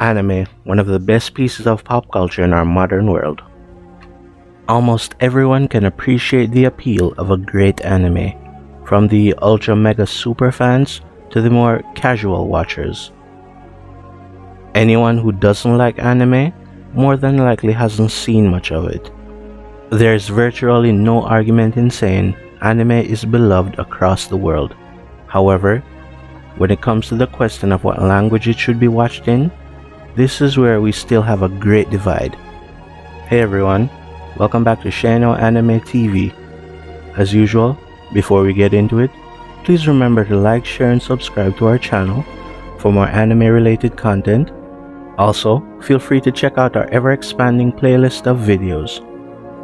Anime, one of the best pieces of pop culture in our modern world. Almost everyone can appreciate the appeal of a great anime, from the ultra mega super fans to the more casual watchers. Anyone who doesn't like anime more than likely hasn't seen much of it. There's virtually no argument in saying anime is beloved across the world. However, when it comes to the question of what language it should be watched in, this is where we still have a great divide. Hey everyone, welcome back to Shano Anime TV. As usual, before we get into it, please remember to like, share and subscribe to our channel for more anime related content. Also, feel free to check out our ever expanding playlist of videos,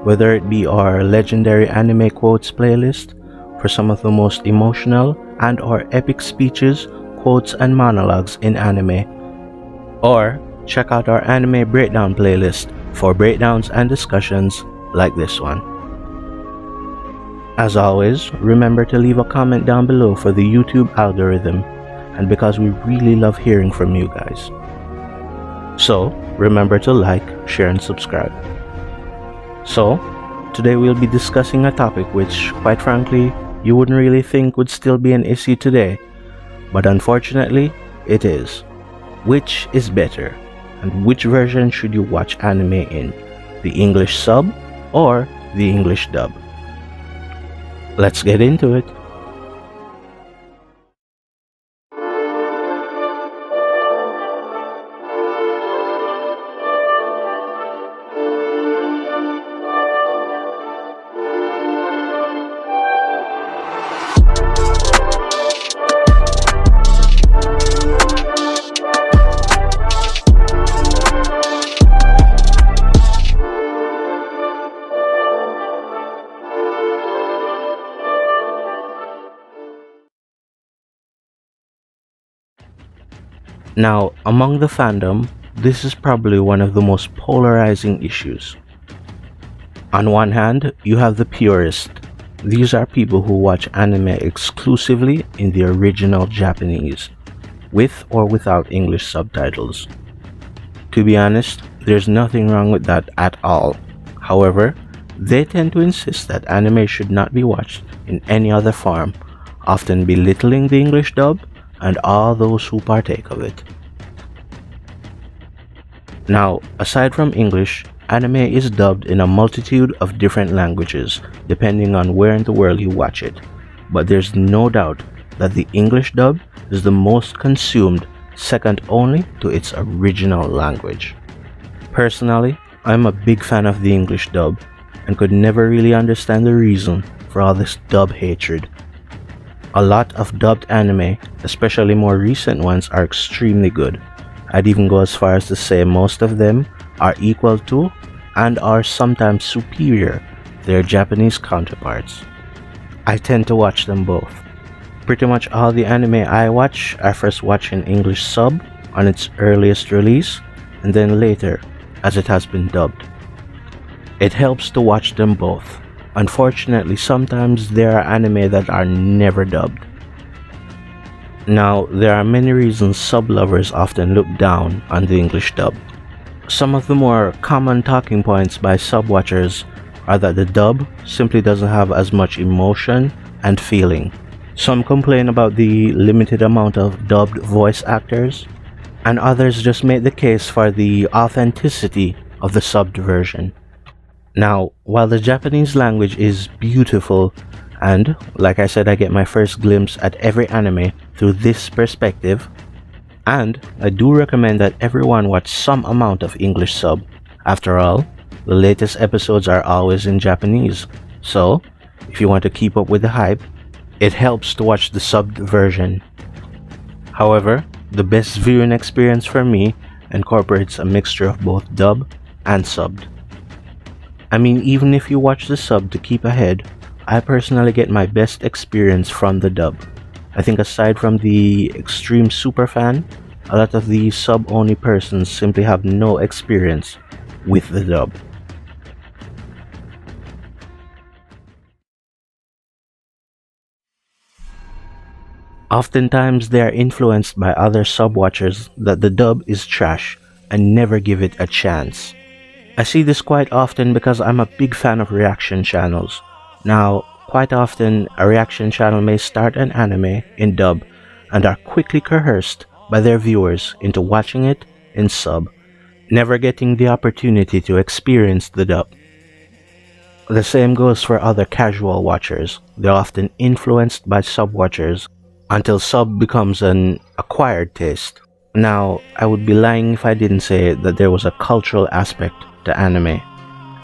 whether it be our legendary anime quotes playlist for some of the most emotional and or epic speeches, quotes and monologues in anime, or check out our anime breakdown playlist for breakdowns and discussions like this one. As always, remember to leave a comment down below for the YouTube algorithm, and because we really love hearing from you guys. So, remember to like, share and subscribe. So, today we'll be discussing a topic which, quite frankly, you wouldn't really think would still be an issue today, but unfortunately, it is. Which is better, and which version should you watch anime in? The English sub or the English dub? Let's get into it. Now, among the fandom, this is probably one of the most polarizing issues. On one hand, you have the purists. These are people who watch anime exclusively in the original Japanese, with or without English subtitles. To be honest, there's nothing wrong with that at all. However, they tend to insist that anime should not be watched in any other form, often belittling the English dub and all those who partake of it. Now, aside from English, anime is dubbed in a multitude of different languages, depending on where in the world you watch it. But there's no doubt that the English dub is the most consumed, second only to its original language. Personally, I'm a big fan of the English dub, and could never really understand the reason for all this dub hatred. A lot of dubbed anime, especially more recent ones, are extremely good. I'd even go as far as to say most of them are equal to and are sometimes superior to their Japanese counterparts. I tend to watch them both. Pretty much all the anime I watch, I first watch in English sub on its earliest release, and then later as it has been dubbed. It helps to watch them both. Unfortunately, sometimes there are anime that are never dubbed. Now, there are many reasons sub-lovers often look down on the English dub. Some of the more common talking points by sub-watchers are that the dub simply doesn't have as much emotion and feeling. Some complain about the limited amount of dubbed voice actors, and others just make the case for the authenticity of the subbed version. Now, while the Japanese language is beautiful, and like I said, I get my first glimpse at every anime through this perspective, and I do recommend that everyone watch some amount of English sub. After all, the latest episodes are always in Japanese, so if you want to keep up with the hype, it helps to watch the subbed version. However, the best viewing experience for me incorporates a mixture of both dub and subbed. I mean, even if you watch the sub to keep ahead, I personally get my best experience from the dub. I think aside from the extreme super fan, a lot of the sub-only persons simply have no experience with the dub. Oftentimes they are influenced by other sub-watchers that the dub is trash, and never give it a chance. I see this quite often because I'm a big fan of reaction channels. Now, quite often, a reaction channel may start an anime in dub and are quickly coerced by their viewers into watching it in sub, never getting the opportunity to experience the dub. The same goes for other casual watchers. They're often influenced by sub watchers until sub becomes an acquired taste. Now, I would be lying if I didn't say that there was a cultural aspect to anime.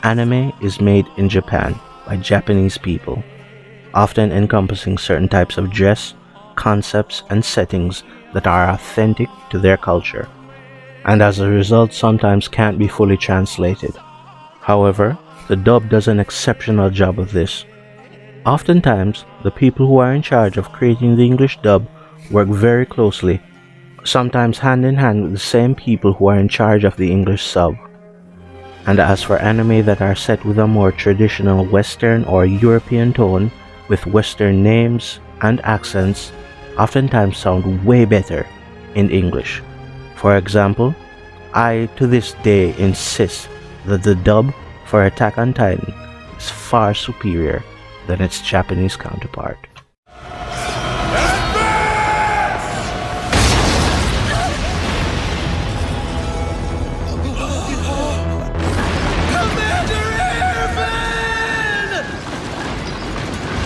Anime is made in Japan by Japanese people, often encompassing certain types of dress, concepts, and settings that are authentic to their culture, and as a result sometimes can't be fully translated. However, the dub does an exceptional job of this. Oftentimes, the people who are in charge of creating the English dub work very closely, sometimes hand in hand with the same people who are in charge of the English sub. And as for anime that are set with a more traditional Western or European tone, with Western names and accents, oftentimes sound way better in English. For example, I to this day insist that the dub for Attack on Titan is far superior than its Japanese counterpart.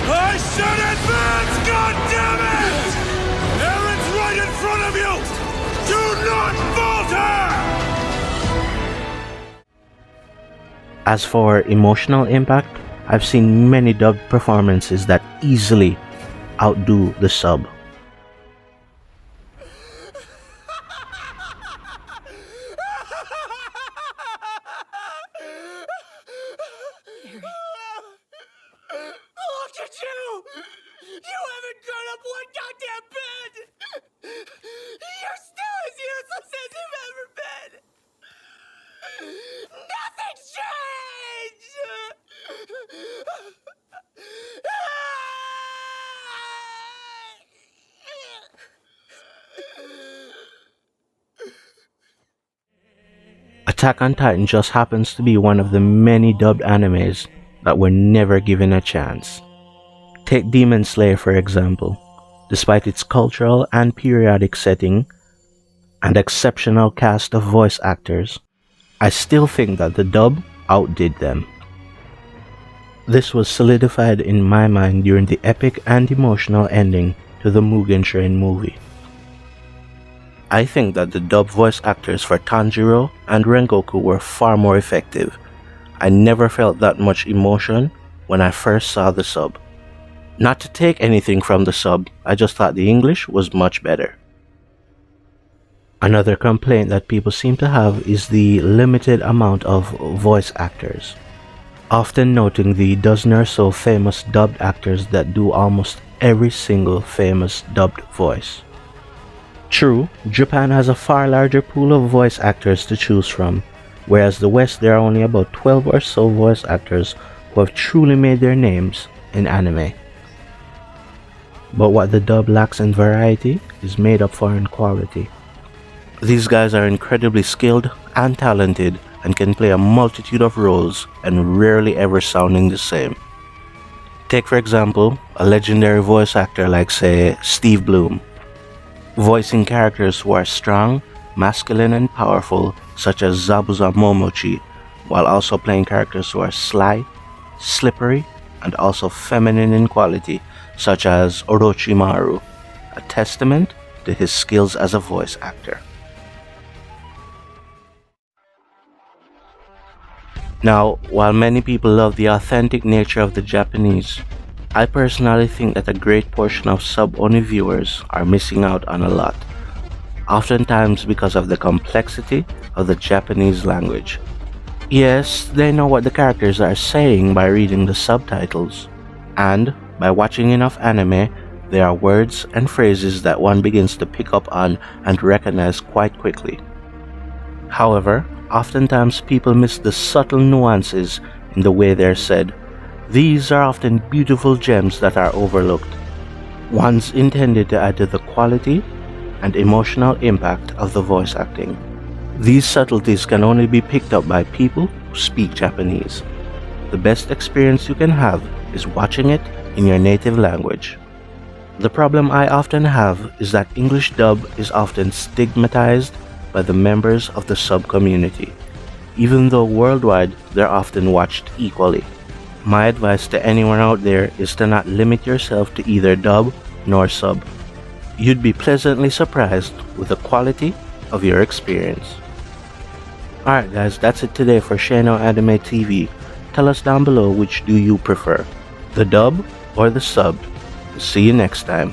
I said advance, goddammit! Aaron's right in front of you! Do not falter! As for emotional impact, I've seen many dubbed performances that easily outdo the sub. Look at you! You haven't grown up one goddamn bit! You're still as useless as you've ever been! Nothing's changed! Attack on Titan just happens to be one of the many dubbed animes that were never given a chance. Take Demon Slayer for example. Despite its cultural and periodic setting and exceptional cast of voice actors, I still think that the dub outdid them. This was solidified in my mind during the epic and emotional ending to the Mugen Train movie. I think that the dub voice actors for Tanjiro and Rengoku were far more effective. I never felt that much emotion when I first saw the sub. Not to take anything from the sub, I just thought the English was much better. Another complaint that people seem to have is the limited amount of voice actors, often noting the dozen or so famous dubbed actors that do almost every single famous dubbed voice. True, Japan has a far larger pool of voice actors to choose from, whereas the West there are only about 12 or so voice actors who have truly made their names in anime. But what the dub lacks in variety is made up for in quality. These guys are incredibly skilled and talented and can play a multitude of roles and rarely ever sounding the same. Take for example, a legendary voice actor like say Steve Bloom, voicing characters who are strong, masculine and powerful such as Zabuza Momochi, while also playing characters who are sly, slippery, and also feminine in quality such as Orochimaru, a testament to his skills as a voice actor. Now, while many people love the authentic nature of the Japanese, I personally think that a great portion of sub-only viewers are missing out on a lot, oftentimes because of the complexity of the Japanese language. Yes, they know what the characters are saying by reading the subtitles, and by watching enough anime, there are words and phrases that one begins to pick up on and recognize quite quickly. However, oftentimes people miss the subtle nuances in the way they're said. These are often beautiful gems that are overlooked, ones intended to add to the quality and emotional impact of the voice acting. These subtleties can only be picked up by people who speak Japanese. The best experience you can have is watching it in your native language. The problem I often have is that English dub is often stigmatized by the members of the sub community, even though worldwide they're often watched equally. My advice to anyone out there is to not limit yourself to either dub nor sub. You'd be pleasantly surprised with the quality of your experience. Alright guys, that's it today for Shano Anime TV. Tell us down below which do you prefer, the dub or the sub. See you next time.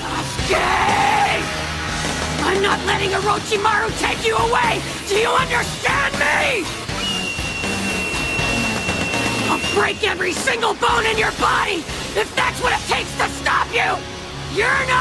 Okay! I'm not letting Orochimaru take you away! Do you understand me? I'll break every single bone in your body if that's what it takes to stop you! You're not